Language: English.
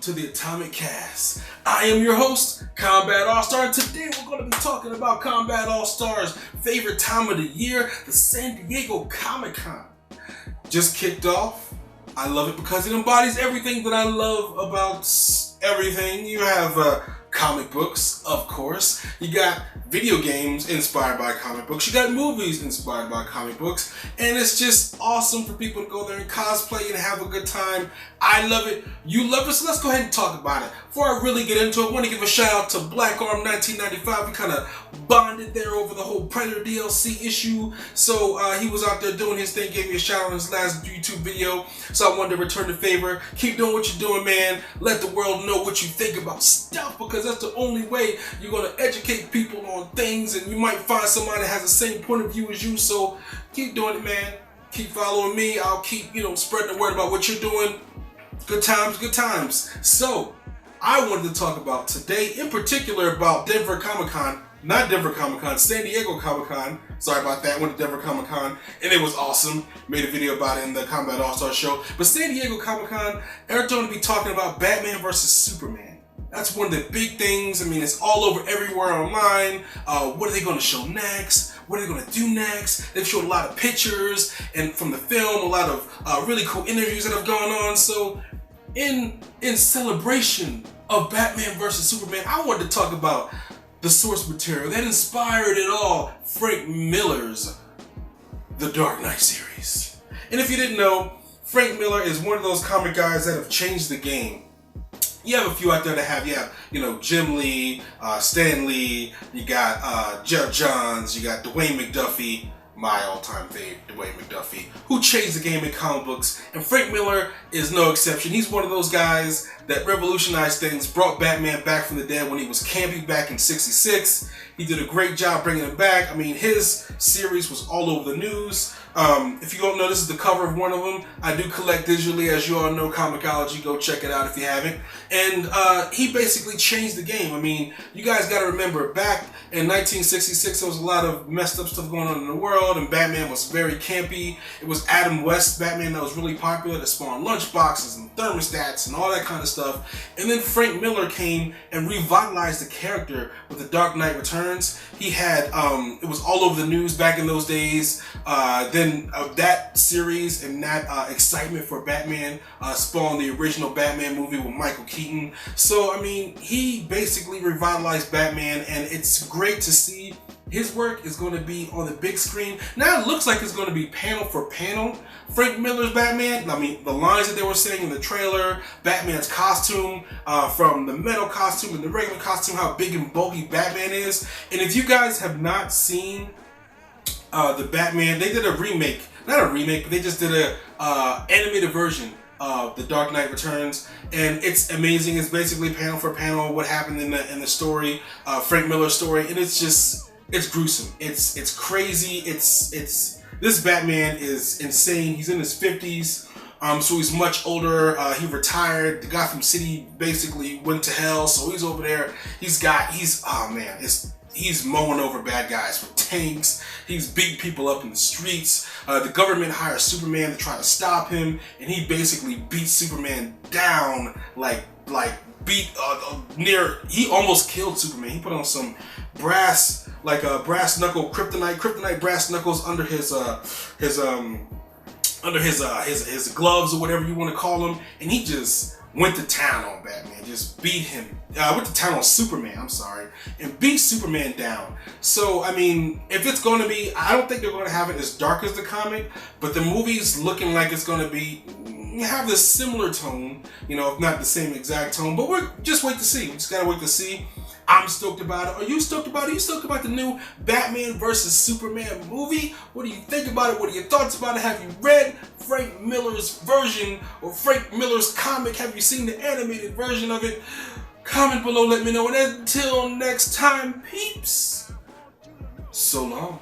to the Atomic KAS. I am your host, Combat All-Star, and today we're going to be talking about Combat All-Star's favorite time of the year, the San Diego Comic-Con. Just kicked off. I love it because it embodies everything that I love about everything. You have comic books, of course. You got video games inspired by comic books. You got movies inspired by comic books. And it's just awesome for people to go there and cosplay and have a good time. I love it. You love it. So let's go ahead and talk about it. Before I really get into it, I want to give a shout out to Black Arm 1995. We kind of bonded there over the whole Predator DLC issue. So he was out there doing his thing, gave me a shout out on his last YouTube video. So I wanted to return the favor. Keep doing what you're doing, man. Let the world know what you think about stuff, because that's the only way you're going to educate people on things, and you might find somebody that has the same point of view as you. So keep doing it, man. Keep following me. I'll keep, spreading the word about what you're doing. Good times, good times. So I wanted to talk about today, in particular, about Denver Comic-Con. Not Denver Comic-Con, San Diego Comic-Con. Sorry about that. Went to Denver Comic-Con, and it was awesome. Made a video about it in the Combat All-Star show. But San Diego Comic-Con, they're going to be talking about Batman versus Superman. That's one of the big things. I mean, it's all over everywhere online. What are they going to show next? What are they going to do next? They've showed a lot of pictures and from the film, a lot of really cool interviews that have gone on. So in celebration of Batman versus Superman, I wanted to talk about the source material that inspired it all, Frank Miller's The Dark Knight series. And if you didn't know, Frank Miller is one of those comic guys that have changed the game. You have a few out there that have, Jim Lee, Stan Lee, you got Jeff Johns, you got Dwayne McDuffie, my all-time fave, Dwayne McDuffie, who changed the game in comic books, and Frank Miller is no exception. He's one of those guys that revolutionized things, brought Batman back from the dead when he was campy back in '66. He did a great job bringing him back. I mean, his series was all over the news. If you don't know, this is the cover of one of them. I do collect digitally, as you all know, Comixology. Go check it out if you haven't. And he basically changed the game. I mean, you guys got to remember, back in 1966, there was a lot of messed up stuff going on in the world, and Batman was very campy. It was Adam West's Batman that was really popular, that spawned lunchboxes and thermostats and all that kind of stuff. And then Frank Miller came and revitalized the character with The Dark Knight Returns. He had, it was all over the news back in those days. Then that series and that excitement for Batman spawned the original Batman movie with Michael Keaton. So, I mean, he basically revitalized Batman, and it's great to see. His work is going to be on the big screen. Now it looks like it's going to be panel for panel. Frank Miller's Batman, I mean, the lines that they were saying in the trailer, Batman's costume, from the metal costume and the regular costume, how big and bulky Batman is. And if you guys have not seen the Batman, they did a remake, not a remake, but they just did a animated version of The Dark Knight Returns, and it's amazing. It's basically panel for panel what happened in the story, Frank Miller's story, and it's gruesome. It's crazy. This Batman is insane. He's in his 50s, so he's much older. He retired. The Gotham City basically went to hell, so he's over there. He's mowing over bad guys with tanks. He's beating people up in the streets. The government hires Superman to try to stop him, and he basically beats Superman down, he almost killed Superman. He put on some brass knuckle kryptonite brass knuckles under his gloves, or whatever you want to call them, and he just went to town on Batman, just beat him. Went to town on Superman, and beat Superman down. So, I mean, if it's going to be, I don't think they're going to have it as dark as the comic, but the movie's looking like it's going to be, have this similar tone, if not the same exact tone, but we're just wait to see. We just got to wait to see. I'm stoked about it. Are you stoked about it? Are you stoked about the new Batman versus Superman movie? What do you think about it? What are your thoughts about it? Have you read Frank Miller's version or Frank Miller's comic? Have you seen the animated version of it? Comment below, let me know. And until next time, peeps, so long.